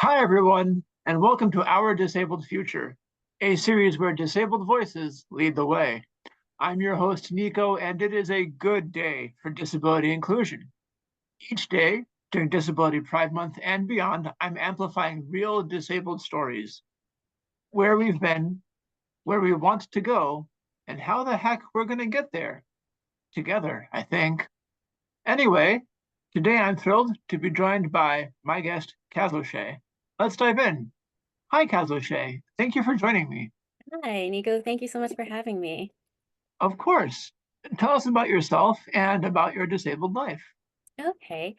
Hi, everyone, and welcome to Our Disabled Future, a series where disabled voices lead the way. I'm your host, Nico, and it is a good day for disability inclusion. Each day, during Disability Pride Month and beyond, I'm amplifying real disabled stories, where we've been, where we want to go, and how the heck we're going to get there. Together, I think. Anyway, today I'm thrilled to be joined by my guest, Cazoshay. Let's dive in. Hi, Cazoshay. Thank you for joining me. Hi, Nico. Thank you so much for having me. Of course. Tell us about yourself and about your disabled life. Okay,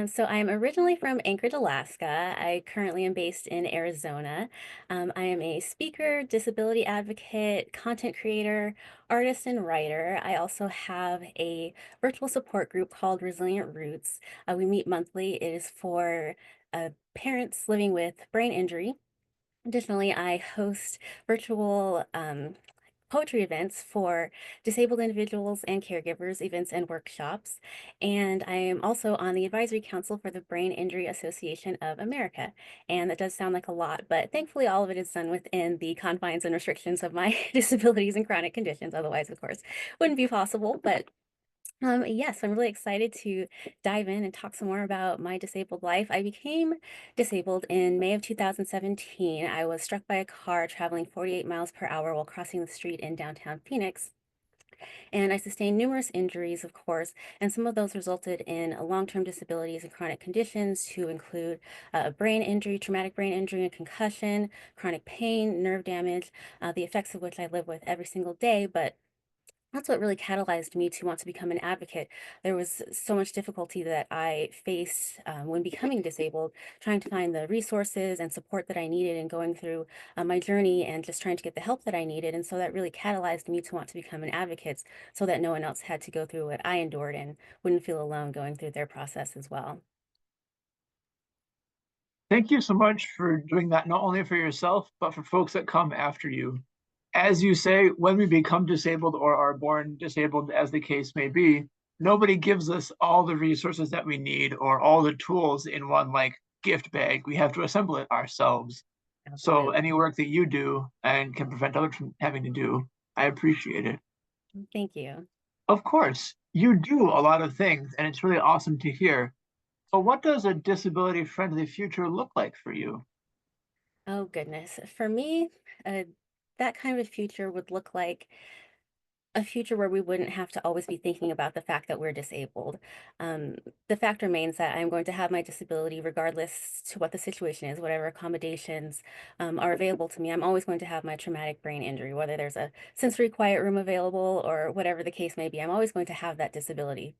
so I'm originally from Anchorage, Alaska. I currently am based in Arizona. I am a speaker, disability advocate, content creator, artist, and writer. I also have a virtual support group called Resilient Roots. We meet monthly. It is for parents living with brain injury. Additionally, I host virtual poetry events for disabled individuals and caregivers, events and workshops. And I am also on the advisory council for the Brain Injury Association of America. And that does sound like a lot, but thankfully all of it is done within the confines and restrictions of my disabilities and chronic conditions. Otherwise, of course, wouldn't be possible. But yes, I'm really excited to dive in and talk some more about my disabled life. I became disabled in May of 2017. I was struck by a car traveling 48 miles per hour while crossing the street in downtown Phoenix. And I sustained numerous injuries, of course, and some of those resulted in long-term disabilities and chronic conditions to include brain injury, traumatic brain injury and concussion, chronic pain, nerve damage, the effects of which I live with every single day. But that's what really catalyzed me to want to become an advocate. There was so much difficulty that I faced when becoming disabled, trying to find the resources and support that I needed and going through my journey and just trying to get the help that I needed. And so that really catalyzed me to want to become an advocate so that no one else had to go through what I endured and wouldn't feel alone going through their process as well. Thank you so much for doing that, not only for yourself, but for folks that come after you. As you say, when we become disabled or are born disabled, as the case may be, nobody gives us all the resources that we need or all the tools in one like gift bag. We have to assemble it ourselves. So Absolutely. any work that you do and can prevent others from having to do, I appreciate it. Thank you. Of course, you do a lot of things, and it's really awesome to hear. But what does a disability friendly future look like for you? Oh, goodness. For me, uh, that kind of a future would look like a future where we wouldn't have to always be thinking about the fact that we're disabled. Um, the fact remains that I'm going to have my disability regardless to what the situation is, whatever accommodations are available to me. I'm always going to have my traumatic brain injury, whether there's a sensory quiet room available or whatever the case may be. I'm always going to have that disability.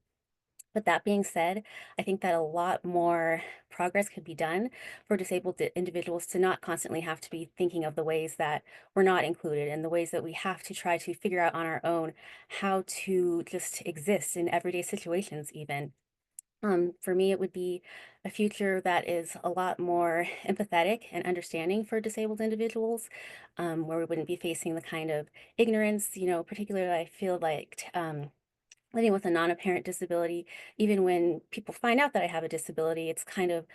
But that being said, I think that a lot more progress could be done for disabled individuals to not constantly have to be thinking of the ways that we're not included and the ways that we have to try to figure out on our own how to just exist in everyday situations, even. For me, it would be a future that is a lot more empathetic and understanding for disabled individuals, where we wouldn't be facing the kind of ignorance, particularly I feel like living with a non-apparent disability, even when people find out that I have a disability, it's kind of,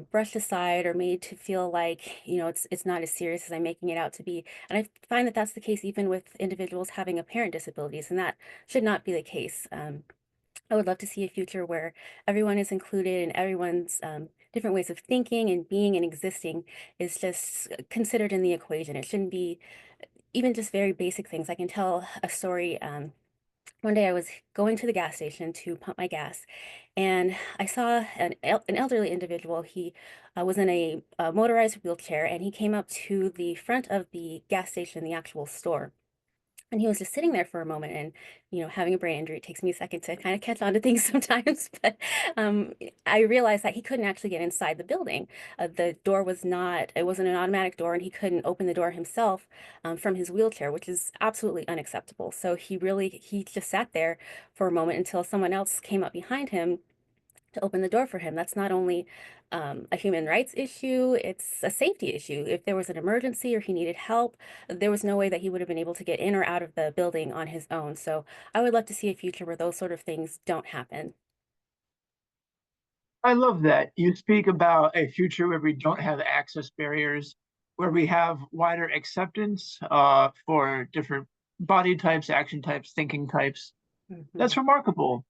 brushed aside or made to feel like, it's not as serious as I'm making it out to be. And I find that that's the case even with individuals having apparent disabilities, and that should not be the case. I would love to see a future where everyone is included and everyone's different ways of thinking and being and existing is just considered in the equation. It shouldn't be even just very basic things. I can tell a story. One day I was going to the gas station to pump my gas, and I saw an elderly individual. He was in a motorized wheelchair, and he came up to the front of the gas station, the actual store. And he was just sitting there for a moment and, having a brain injury, it takes me a second to kind of catch on to things sometimes. But um, I realized that he couldn't actually get inside the building. The door was not, it wasn't an automatic door, and he couldn't open the door himself from his wheelchair, which is absolutely unacceptable. So he just sat there for a moment until someone else came up behind him to open the door for him. That's not only a human rights issue, it's a safety issue. If there was an emergency or he needed help, there was no way that he would have been able to get in or out of the building on his own. So I would love to see a future where those sort of things don't happen. I love that. You speak about a future where we don't have access barriers, where we have wider acceptance for different body types, action types, thinking types. Mhm. That's remarkable.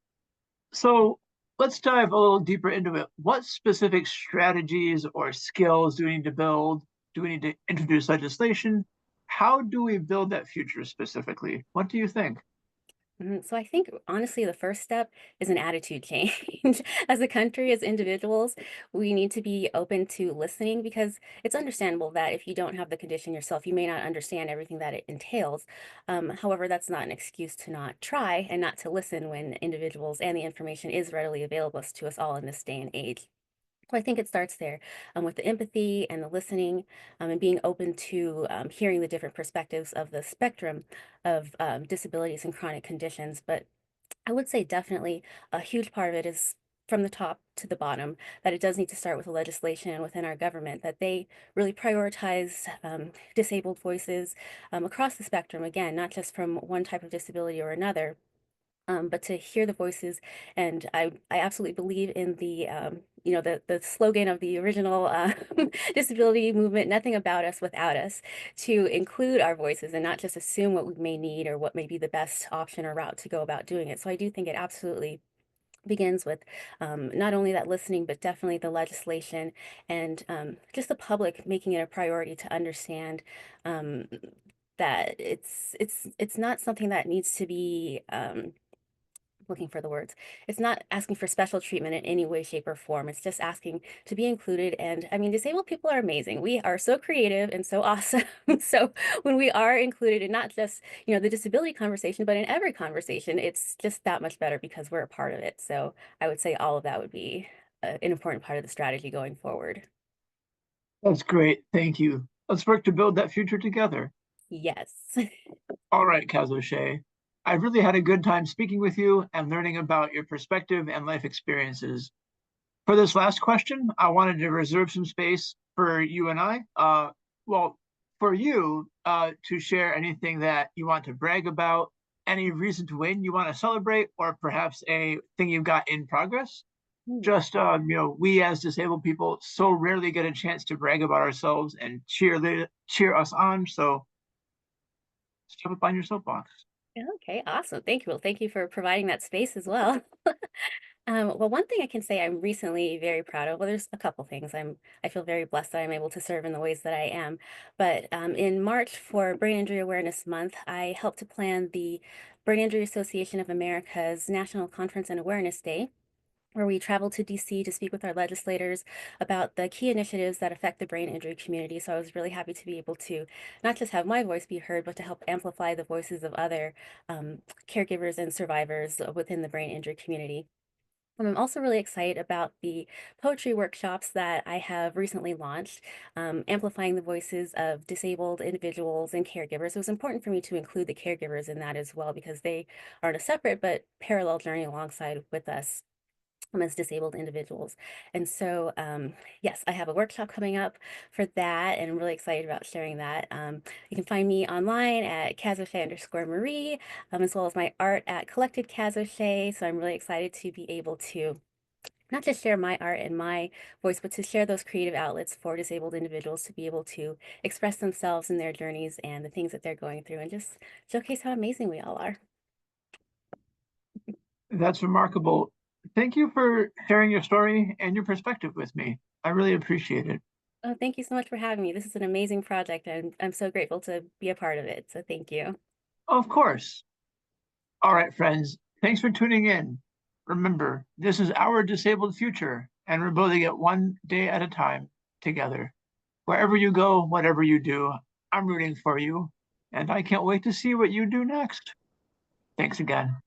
So let's dive a little deeper into it. What specific strategies or skills do we need to build? Do we need to introduce legislation? How do we build that future specifically? What do you think? So I think honestly, the first step is an attitude change. As a country, as individuals, we need to be open to listening because it's understandable that if you don't have the condition yourself, you may not understand everything that it entails. However, that's not an excuse to not try and not to listen when individuals and the information is readily available to us all in this day and age. So I think it starts there with the empathy and the listening and being open to hearing the different perspectives of the spectrum of disabilities and chronic conditions. But I would say definitely a huge part of it is from the top to the bottom, that it does need to start with the legislation within our government, that they really prioritize disabled voices across the spectrum, again, not just from one type of disability or another, but to hear the voices. And I absolutely believe in the slogan of the original disability movement, nothing about us without us, to include our voices and not just assume what we may need or what may be the best option or route to go about doing it. So I do think it absolutely begins with not only that listening, but definitely the legislation and just the public making it a priority to understand um, that it's not something that needs to be looking for the words. It's not asking for special treatment in any way, shape, or form. It's just asking to be included. And I mean, disabled people are amazing. We are so creative and so awesome. So when we are included in not just, the disability conversation, but in every conversation, it's just that much better because we're a part of it. So I would say all of that would be an important part of the strategy going forward. That's great. Thank you. Let's work to build that future together. Yes. All right, Cazoshay. I really had a good time speaking with you and learning about your perspective and life experiences. For this last question, I wanted to reserve some space for you and I. Well, for you to share anything that you want to brag about, any reason to win you want to celebrate, or perhaps a thing you've got in progress. Hmm. Just we as disabled people so rarely get a chance to brag about ourselves and cheer us on. So step up on your soapbox. Okay, awesome. Thank you. Well, thank you for providing that space as well. Well, one thing I can say I'm recently very proud of, well, there's a couple things. I feel very blessed that I'm able to serve in the ways that I am. But in March for Brain Injury Awareness Month, I helped to plan the Brain Injury Association of America's National Conference and Awareness Day, where we traveled to DC to speak with our legislators about the key initiatives that affect the brain injury community. So I was really happy to be able to not just have my voice be heard, but to help amplify the voices of other caregivers and survivors within the brain injury community. And I'm also really excited about the poetry workshops that I have recently launched, amplifying the voices of disabled individuals and caregivers. It was important for me to include the caregivers in that as well because they are on a separate but parallel journey alongside with us as disabled individuals. And so, yes, I have a workshop coming up for that, and I'm really excited about sharing that. You can find me online at Cazoshay_Marie, as well as my art at Collected Cazoshay. So I'm really excited to be able to not just share my art and my voice, but to share those creative outlets for disabled individuals to be able to express themselves in their journeys and the things that they're going through and just showcase how amazing we all are. That's remarkable. Thank you for sharing your story and your perspective with me. I really appreciate it. Oh, thank you so much for having me. This is an amazing project, and I'm so grateful to be a part of it. So thank you. Of course. All right, friends. Thanks for tuning in. Remember, this is our disabled future, and we're building it one day at a time together. Wherever you go, whatever you do, I'm rooting for you, and I can't wait to see what you do next. Thanks again.